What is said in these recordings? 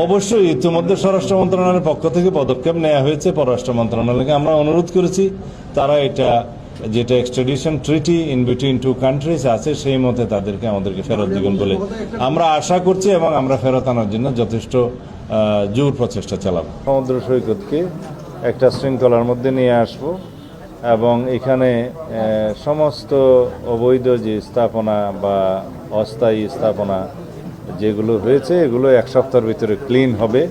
অবশ্যই ইতিমধ্যে স্বরাষ্ট্র মন্ত্রণালয়ের পক্ষ থেকে পদক্ষেপ নেওয়া হয়েছে। পররাষ্ট্র মন্ত্রণালয়কে আমরা অনুরোধ করেছি তারা এটা যেটা extradition treaty in between two countries আছে সেই মতে তাদেরকে আমাদেরকে ফেরত দিবেন বলে আমরা আশা করছি এবং আমরা ফেরত আনার জন্য যথেষ্ট জোর প্রচেষ্টা চালাবো। সমুদ্র সৈকতকে একটা শৃঙ্খলার মধ্যে নিয়ে আসব এবং এখানে সমস্ত অবৈধ যে স্থাপনা বা অস্থায়ী স্থাপনা যেগুলো হয়েছে এগুলো এক সপ্তাহের ভিতরে ক্লিন হবে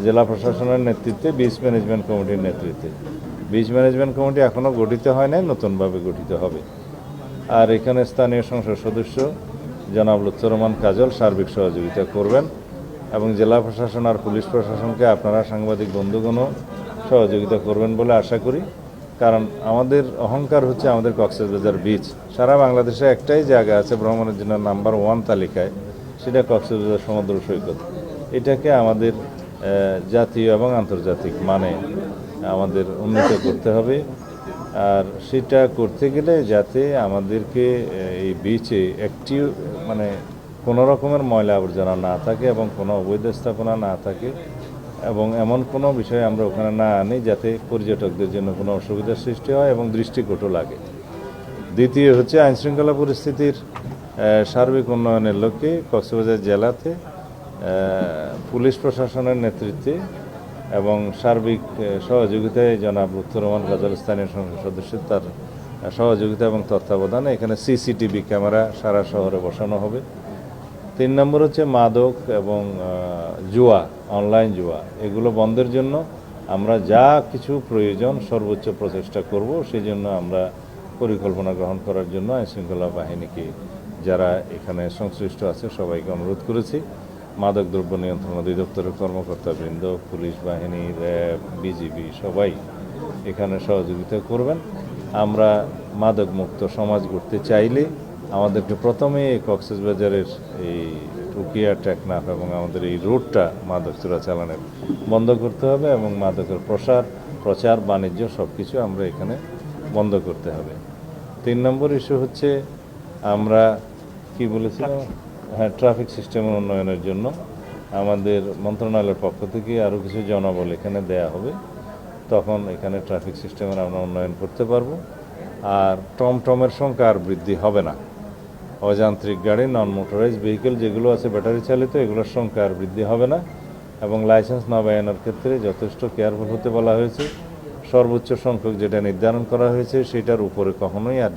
জেলা প্রশাসনের নেতৃত্বে, বিচ ম্যানেজমেন্ট কমিটির নেতৃত্বে। বিচ ম্যানেজমেন্ট কমিটি এখনও গঠিত হয় নাই, নতুনভাবে গঠিত হবে। আর এখানে স্থানীয় সংসদ সদস্য জনাব লুৎফর রহমান কাজল সার্বিক সহযোগিতা করবেন এবং জেলা প্রশাসন আর পুলিশ প্রশাসনকে আপনারা সাংবাদিক বন্ধুগণও সহযোগিতা করবেন বলে আশা করি। কারণ আমাদের অহংকার হচ্ছে আমাদের কক্সবাজার বিচ। সারা বাংলাদেশে একটাই জায়গা আছে ভ্রমণের জন্য নাম্বার 1 তালিকায়, সেটা কক্সবাজার সমুদ্র সৈকত। এটাকে আমাদের জাতীয় এবং আন্তর্জাতিক মানে আমাদের উন্নত করতে হবে। আর সেটা করতে গেলে যাতে আমাদেরকে এই বিচে একটি মানে কোনো রকমের ময়লা আবর্জনা না থাকে এবং কোনো অবৈধ স্থাপনা না থাকে এবং এমন কোনো বিষয় আমরা ওখানে না আনি যাতে পর্যটকদের জন্য কোনো অসুবিধার সৃষ্টি হয় এবং দৃষ্টিকটু লাগে। দ্বিতীয় হচ্ছে আইনশৃঙ্খলা পরিস্থিতির সার্বিক উন্নয়নের লক্ষ্যে কক্সবাজার জেলাতে পুলিশ প্রশাসনের নেতৃত্বে এবং সার্বিক সহযোগিতায় জনাব লুৎফর রহমান কাজল স্থানীয় সংসদ সদস্য তার সহযোগিতা এবং তত্ত্বাবধানে এখানে সিসিটিভি ক্যামেরা সারা শহরে বসানো হবে। 3 নম্বর হচ্ছে মাদক এবং জুয়া, অনলাইন জুয়া, এগুলো বন্ধের জন্য আমরা যা কিছু প্রয়োজন সর্বোচ্চ প্রচেষ্টা করব। সেই জন্য আমরা পরিকল্পনা গ্রহণ করার জন্য আইনশৃঙ্খলা বাহিনীকে যারা এখানে সংশ্লিষ্ট আছে সবাইকে অনুরোধ করেছি। মাদকদ্রব্য নিয়ন্ত্রণ অধিদপ্তরের কর্মকর্তাবৃন্দ, পুলিশ বাহিনী, র্যাব, বিজিবি সবাই এখানে সহযোগিতা করবেন। আমরা মাদকমুক্ত সমাজ গড়তে চাইলে আমাদেরকে প্রথমে এই কক্সবাজারের এই টুকিয়া টেকনাফ এবং আমাদের এই রোডটা মাদক চোরাচালানের বন্ধ করতে হবে এবং মাদকের প্রচার বাণিজ্য সব কিছু আমরা এখানে বন্ধ করতে হবে। 3 নম্বর ইস্যু হচ্ছে আমরা কি বলেছিলাম, হ্যাঁ, ট্রাফিক সিস্টেমের উন্নয়নের জন্য আমাদের মন্ত্রণালয়ের পক্ষ থেকে আরও কিছু জনবল এখানে দেয়া হবে। তখন এখানে ট্রাফিক সিস্টেমের আমরা উন্নয়ন করতে পারবো। আর টমটমের সংখ্যা আর বৃদ্ধি হবে না। অযান্ত্রিক গাড়ি, নন মোটরাইজ ভেহিকেল যেগুলো আছে ব্যাটারি চালিত, এগুলোর সংখ্যা আর বৃদ্ধি হবে না এবং লাইসেন্স নবায়নের ক্ষেত্রে যথেষ্ট কেয়ারফুল হতে বলা হয়েছে। সর্বোচ্চ সংখ্যক যেটা নির্ধারণ করা হয়েছে সেটার উপরে কখনোই আর